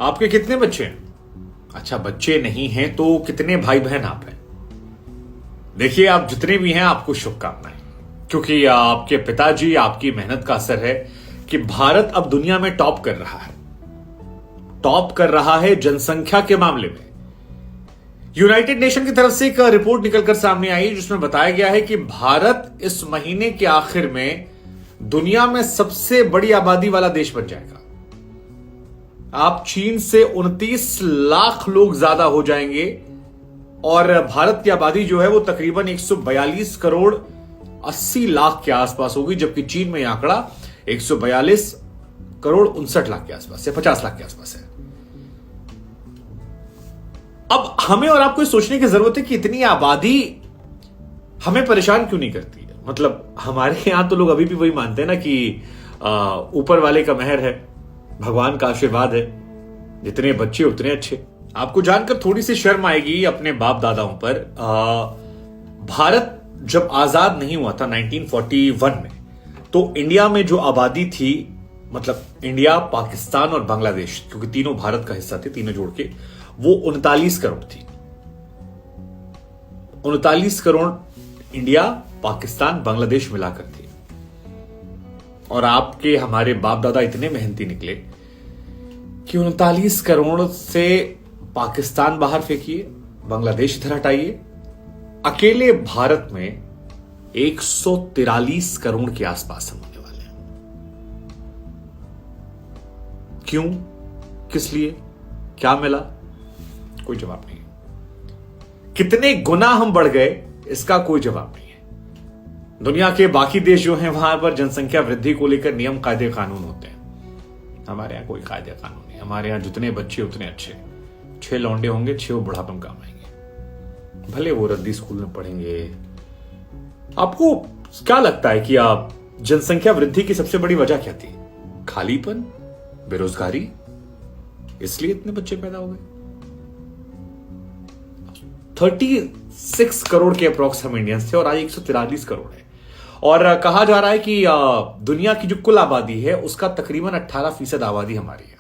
आपके कितने बच्चे हैं? अच्छा, बच्चे नहीं हैं तो कितने भाई बहन आप हैं? देखिए, आप जितने भी हैं आपको शुभकामनाएं, क्योंकि आपके पिताजी, आपकी मेहनत का असर है कि भारत अब दुनिया में टॉप कर रहा है। टॉप कर रहा है जनसंख्या के मामले में। यूनाइटेड नेशन की तरफ से एक रिपोर्ट निकलकर सामने आई जिसमें बताया गया है कि भारत इस महीने के आखिर में दुनिया में सबसे बड़ी आबादी वाला देश बन जाएगा। आप चीन से 29 लाख लोग ज्यादा हो जाएंगे और भारत की आबादी जो है वो तकरीबन 142 करोड़ 80 लाख के आसपास होगी, जबकि चीन में यह आंकड़ा 142 करोड़ 59 लाख के आसपास है, 50 लाख के आसपास है। अब हमें और आपको सोचने की जरूरत है कि इतनी आबादी हमें परेशान क्यों नहीं करती है। मतलब हमारे यहां तो लोग अभी भी वही मानते हैं ना कि ऊपर वाले का मेहर है, भगवान का आशीर्वाद है, जितने बच्चे उतने अच्छे। आपको जानकर थोड़ी सी शर्म आएगी अपने बाप दादाओं पर। भारत जब आजाद नहीं हुआ था 1941 में, तो इंडिया में जो आबादी थी, मतलब इंडिया, पाकिस्तान और बांग्लादेश, क्योंकि तीनों भारत का हिस्सा थे, तीनों जोड़ के वो 39 करोड़ थी। 39 करोड़ इंडिया, पाकिस्तान, बांग्लादेश मिलाकर थी। और आपके हमारे बाप दादा इतने मेहनती निकले कि 39 करोड़ से पाकिस्तान बाहर फेंकिए, बांग्लादेश इधर हटाइए, अकेले भारत में 143 करोड़ के आसपास हम होने वाले हैं। क्यों, किस लिए, क्या मिला? कोई जवाब नहीं है। कितने गुना हम बढ़ गए, इसका कोई जवाब नहीं है। दुनिया के बाकी देश जो हैं वहां पर जनसंख्या वृद्धि को लेकर नियम, कायदे, कानून होते हैं। हमारे यहां कोई कायदे कानून नहीं। हमारे यहां जितने बच्चे उतने अच्छे। 6 लौंडे होंगे, 6 बुढ़ापे में काम आएंगे, भले वो रद्दी स्कूल में पढ़ेंगे। आपको क्या लगता है कि आप जनसंख्या वृद्धि की सबसे बड़ी वजह क्या थी? खालीपन, बेरोजगारी, इसलिए इतने बच्चे पैदा हो गए। 36 करोड़ के अप्रॉक्स हम इंडियंस थे और आज 143 करोड़ है। और कहा जा रहा है कि दुनिया की जो कुल आबादी है उसका तकरीबन 18% आबादी हमारी है।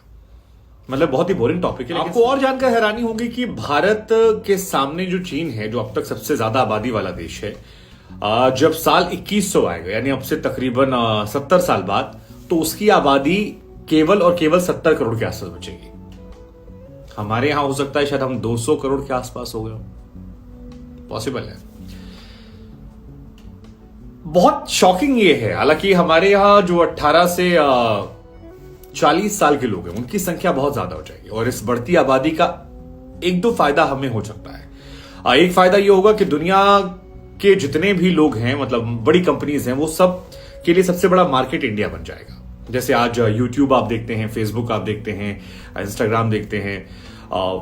मतलब बहुत ही बोरिंग टॉपिक है। आपको और जानकर हैरानी होगी कि भारत के सामने जो चीन है, जो अब तक सबसे ज्यादा आबादी वाला देश है, जब साल 2100 आएगा, यानी अब से तकरीबन 70 साल बाद, तो उसकी आबादी केवल और केवल 70 करोड़ के आसपास बचेगी। हमारे यहां हो सकता है शायद हम 200 करोड़ के आसपास हो गए। पॉसिबल है। बहुत शॉकिंग ये है। हालांकि हमारे यहां जो 18 से 40 साल के लोग हैं उनकी संख्या बहुत ज्यादा हो जाएगी और इस बढ़ती आबादी का 1-2 फायदा हमें हो सकता है। एक फायदा यह होगा कि दुनिया के जितने भी लोग हैं, मतलब बड़ी कंपनीज हैं, वो सब के लिए सबसे बड़ा मार्केट इंडिया बन जाएगा। जैसे आज यूट्यूब आप देखते हैं, फेसबुक आप देखते हैं, इंस्टाग्राम देखते हैं,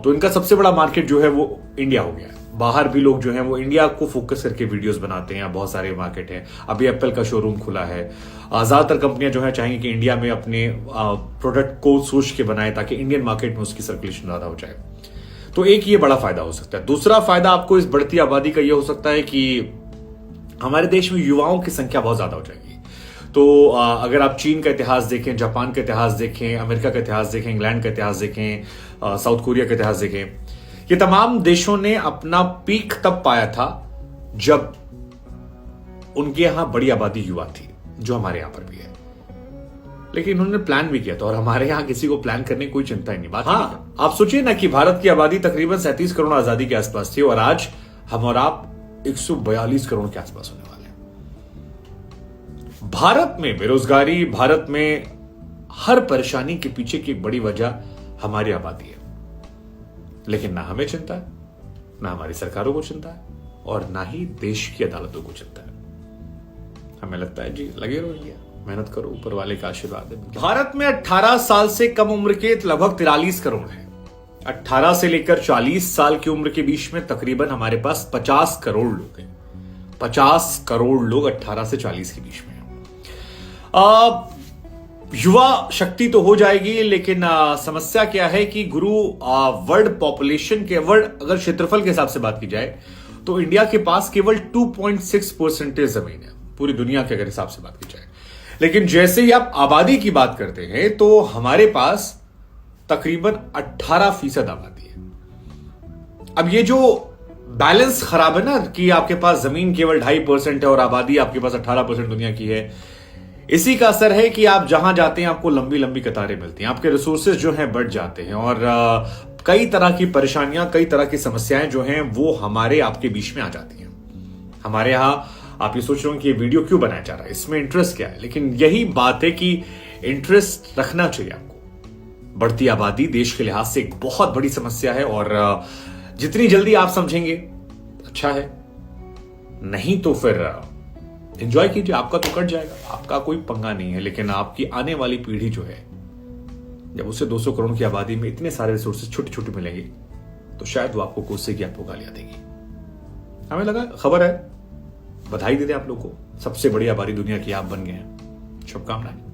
तो इनका सबसे बड़ा मार्केट जो है वो इंडिया हो गया है। बाहर भी लोग जो हैं वो इंडिया को फोकस करके वीडियोस बनाते हैं। बहुत सारे मार्केट हैं। अभी एप्पल का शोरूम खुला है। ज्यादातर कंपनियां जो है चाहेंगी कि इंडिया में अपने प्रोडक्ट को सोच के बनाए ताकि इंडियन मार्केट में उसकी सर्कुलेशन ज्यादा हो जाए। तो एक ये बड़ा फायदा हो सकता है। दूसरा फायदा आपको इस बढ़ती आबादी का ये हो सकता है कि हमारे देश में युवाओं की संख्या बहुत ज्यादा हो जाएगी। तो अगर आप चीन का इतिहास देखें, जापान का इतिहास देखें, अमेरिका का इतिहास देखें, इंग्लैंड का इतिहास देखें, साउथ कोरिया का इतिहास देखें, ये तमाम देशों ने अपना पीक तब पाया था जब उनके यहां बड़ी आबादी युवा थी, जो हमारे यहां पर भी है। लेकिन उन्होंने प्लान भी किया था और हमारे यहां किसी को प्लान करने की कोई चिंता ही नहीं। बात हाँ, आप सोचिए ना कि भारत की आबादी तकरीबन 37 करोड़ आजादी के आसपास थी और आज हम और आप 142 करोड़ के आसपास होने वाले हैं। भारत में बेरोजगारी, भारत में हर परेशानी के पीछे की एक बड़ी वजह हमारी आबादी है। लेकिन ना हमें चिंता है, ना हमारी सरकारों को चिंता है और ना ही देश की अदालतों को चिंता है। हमें लगता है जी लगे रहो भैया, मेहनत करो, ऊपर वाले का आशीर्वाद है। भारत में 18 साल से कम उम्र के लगभग 43 करोड़ हैं। 18 से लेकर 40 साल की उम्र के बीच में तकरीबन हमारे पास 50 करोड़ लोग हैं। 50 करोड़ लोग 18 से 40 के बीच में हैं। युवा शक्ति तो हो जाएगी, लेकिन समस्या क्या है कि गुरु वर्ल्ड पॉपुलेशन के वर्ल्ड अगर क्षेत्रफल के हिसाब से बात की जाए तो इंडिया के पास केवल 2.6% जमीन है पूरी दुनिया के अगर हिसाब से बात की जाए। लेकिन जैसे ही आप आबादी की बात करते हैं तो हमारे पास तकरीबन 18% आबादी है। अब ये जो बैलेंस खराब है ना कि आपके पास जमीन केवल 2.5% है और आबादी आपके पास 18% दुनिया की है, इसी का असर है कि आप जहां जाते हैं आपको लंबी लंबी कतारें मिलती हैं, आपके रिसोर्सेज जो हैं बढ़ जाते हैं और कई तरह की परेशानियां, कई तरह की समस्याएं जो हैं वो हमारे आपके बीच में आ जाती हैं। हमारे यहां आप ये सोच रहे हो कि ये वीडियो क्यों बनाया जा रहा है, इसमें इंटरेस्ट क्या है, लेकिन यही बात है कि इंटरेस्ट रखना चाहिए आपको। बढ़ती आबादी देश के लिहाज से एक बहुत बड़ी समस्या है और जितनी जल्दी आप समझेंगे अच्छा है, नहीं तो फिर एंजॉय कीजिए, आपका तो कट जाएगा, आपका कोई पंगा नहीं है। लेकिन आपकी आने वाली पीढ़ी जो है, जब उसे 200 करोड़ की आबादी में इतने सारे रिसोर्सेज छोटे छोटे मिलेंगे तो शायद वो आपको कोसेगी, आपको गालियां देगी। हमें लगा खबर है, बधाई देते आप लोग को, सबसे बड़ी आबादी दुनिया की आप बन गए हैं, शुभकामनाएं।